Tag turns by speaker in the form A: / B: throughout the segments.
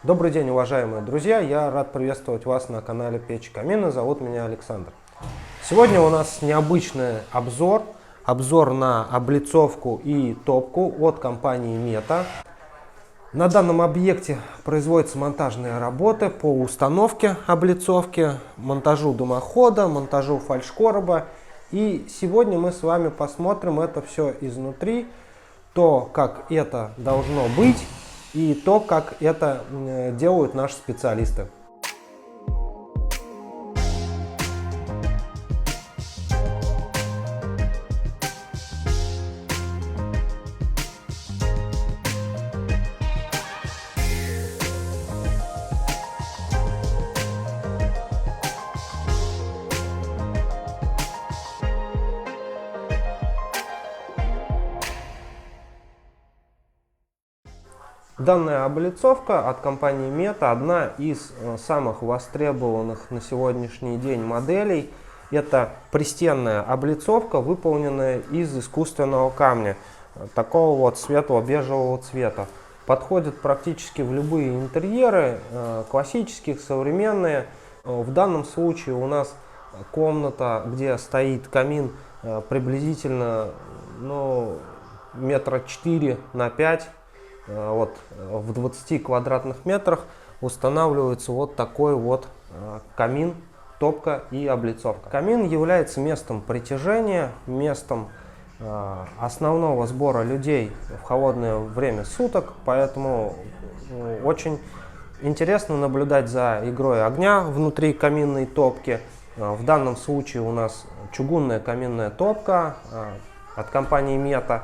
A: Добрый день, уважаемые друзья! Я рад приветствовать вас на канале Печь Камина. Зовут меня Александр. Сегодня у нас необычный обзор на облицовку и топку от компании Meta. На данном объекте производятся монтажные работы по установке облицовки, монтажу дымохода, монтажу фальшкороба. И сегодня мы с вами посмотрим это все изнутри, то, как это должно быть, и то, как это делают наши специалисты. Данная облицовка от компании Meta одна из самых востребованных на сегодняшний день моделей. Это пристенная облицовка, выполненная из искусственного камня, такого вот светло-бежевого цвета. Подходит практически в любые интерьеры, классические, современные. В данном случае у нас комната, где стоит камин, приблизительно метра 4 на 5. Вот в 20 квадратных метрах устанавливается вот такой вот камин, топка и облицовка. Камин является местом притяжения, местом основного сбора людей в холодное время суток, поэтому очень интересно наблюдать за игрой огня внутри каминной топки. В данном случае у нас чугунная каминная топка от компании Meta.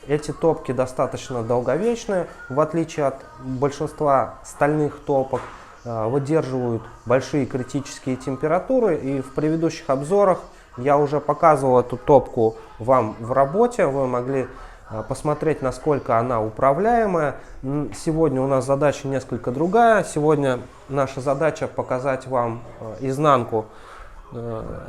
A: Эти топки достаточно долговечные, в отличие от большинства стальных топок, выдерживают большие критические температуры. И в предыдущих обзорах я уже показывал эту топку вам в работе, вы могли посмотреть, насколько она управляемая. Сегодня у нас задача несколько другая. Сегодня наша задача показать вам изнанку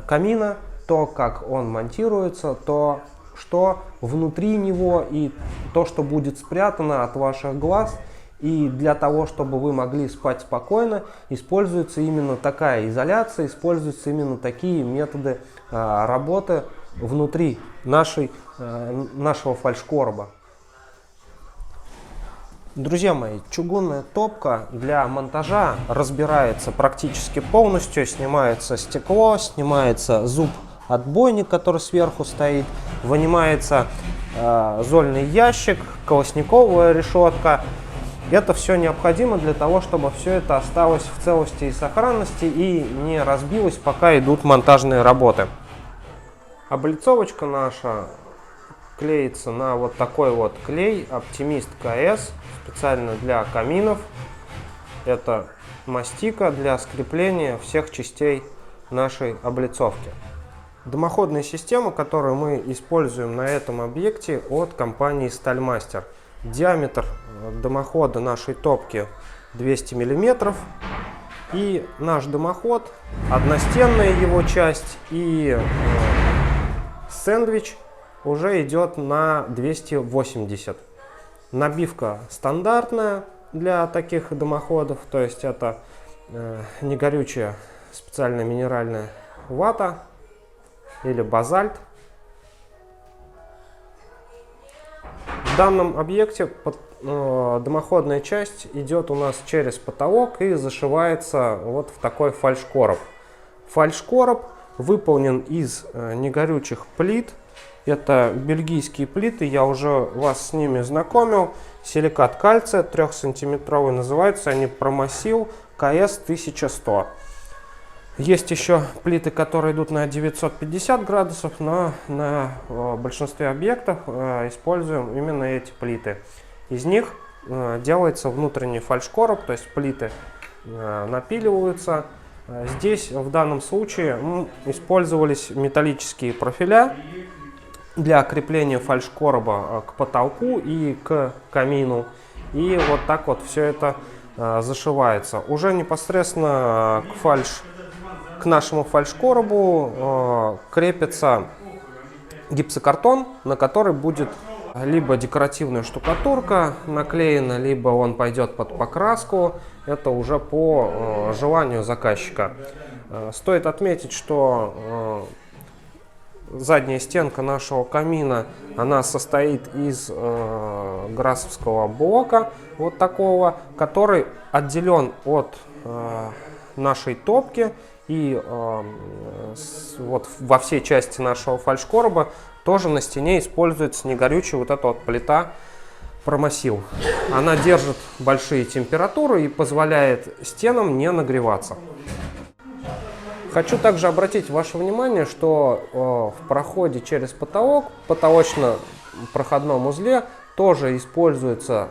A: камина, то, как он монтируется, то, что внутри него, и то, что будет спрятано от ваших глаз. И для того, чтобы вы могли спать спокойно, используется именно такая изоляция, используются именно такие методы работы внутри нашего фальшкороба. Друзья мои, чугунная топка для монтажа разбирается практически полностью. Снимается стекло, снимается зуб отбойник, который сверху стоит, вынимается зольный ящик, колосниковая решетка. Это все необходимо для того, чтобы все это осталось в целости и сохранности и не разбилось, пока идут монтажные работы. Облицовочка наша клеится на вот такой вот клей Optimist KS, специально для каминов. Это мастика для скрепления всех частей нашей облицовки. Дымоходная система, которую мы используем на этом объекте, от компании Стальмастер. Диаметр дымохода нашей топки 200 мм. И наш дымоход, одностенная его часть и сэндвич уже идет на 280. Набивка стандартная для таких дымоходов, то есть это негорючая специальная минеральная вата или базальт. В данном объекте дымоходная часть идет у нас через потолок и зашивается вот в такой фальшкороб. Фальшкороб выполнен из негорючих плит. Это бельгийские плиты, я уже вас с ними знакомил. Силикат кальция 3-сантиметровый, называются они Промасил КС 1100. Есть еще плиты, которые идут на 950 градусов, но на большинстве объектов используем именно эти плиты. Из них делается внутренний фальшкороб, то есть плиты напиливаются. Здесь в данном случае использовались металлические профиля для крепления фальшкороба к потолку и к камину. И вот так вот все это зашивается. Уже непосредственно к нашему фальшкоробу крепится гипсокартон, на который будет Либо декоративная штукатурка наклеена, либо он пойдет под покраску. Это уже по желанию заказчика. Стоит отметить, что задняя стенка нашего камина, она состоит из грассовского блока, вот такого, который отделен от нашей топки. И вот во всей части нашего фальшкороба тоже на стене используется негорючая вот эта вот плита Промасил. Она держит большие температуры и позволяет стенам не нагреваться. Хочу также обратить ваше внимание, что в проходе через потолок, в потолочно-проходном узле, тоже используется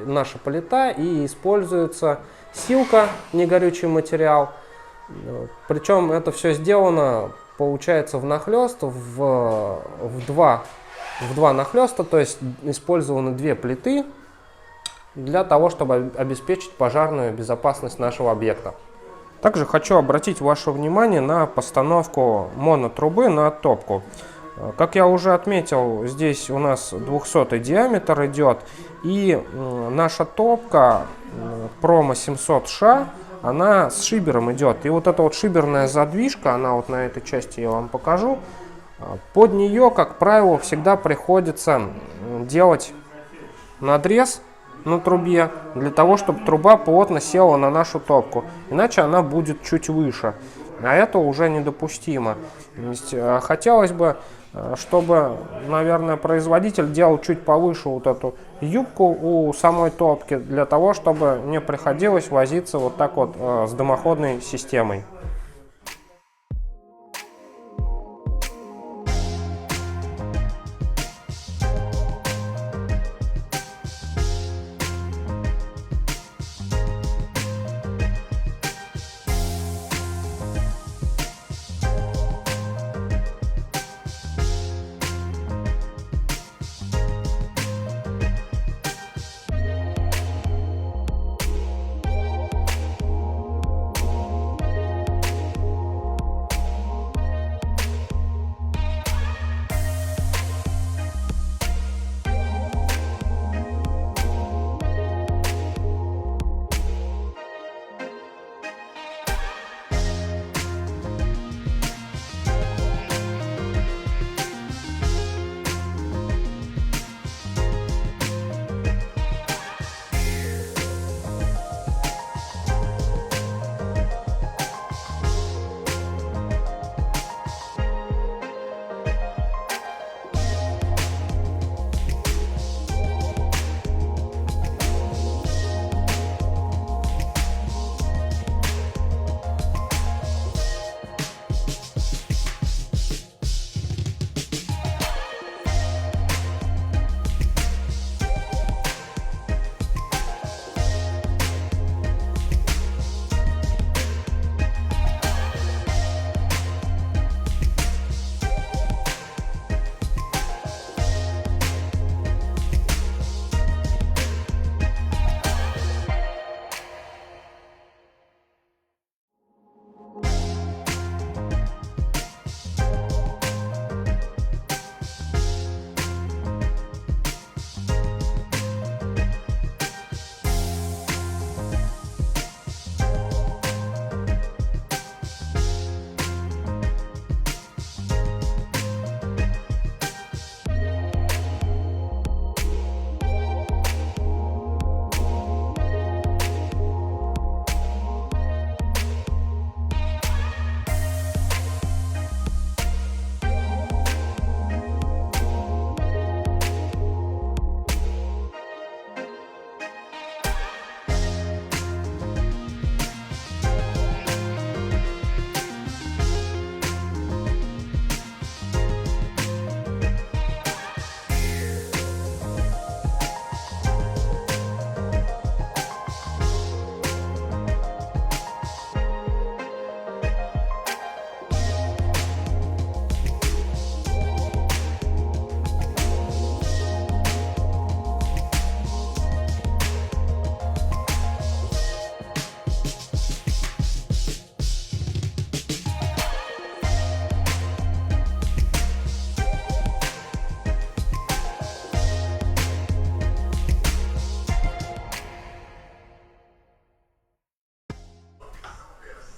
A: наша плита и используется силка, негорючий материал. Причем это все сделано, получается, внахлёст, в два нахлёста, то есть использованы две плиты для того, чтобы обеспечить пожарную безопасность нашего объекта. Также хочу обратить ваше внимание на постановку монотрубы на топку. Как я уже отметил, здесь у нас 200 диаметр идет, и наша топка Promo 700 она с шибером идет. И вот эта вот шиберная задвижка, она вот на этой части я вам покажу, под нее, как правило, всегда приходится делать надрез на трубе, для того, чтобы труба плотно села на нашу топку, иначе она будет чуть выше, а это уже недопустимо. То есть, хотелось бы, чтобы, наверное, производитель делал чуть повыше вот эту юбку у самой топки, для того, чтобы не приходилось возиться вот так вот с дымоходной системой.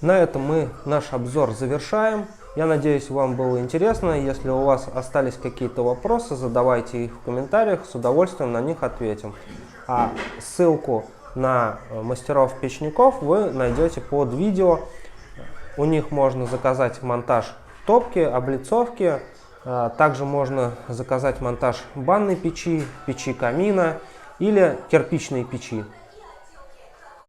A: На этом мы наш обзор завершаем. Я надеюсь, вам было интересно. Если у вас остались какие-то вопросы, задавайте их в комментариях, с удовольствием на них ответим. А ссылку на мастеров-печников вы найдете под видео. У них можно заказать монтаж топки, облицовки. Также можно заказать монтаж банной печи, печи камина или кирпичной печи.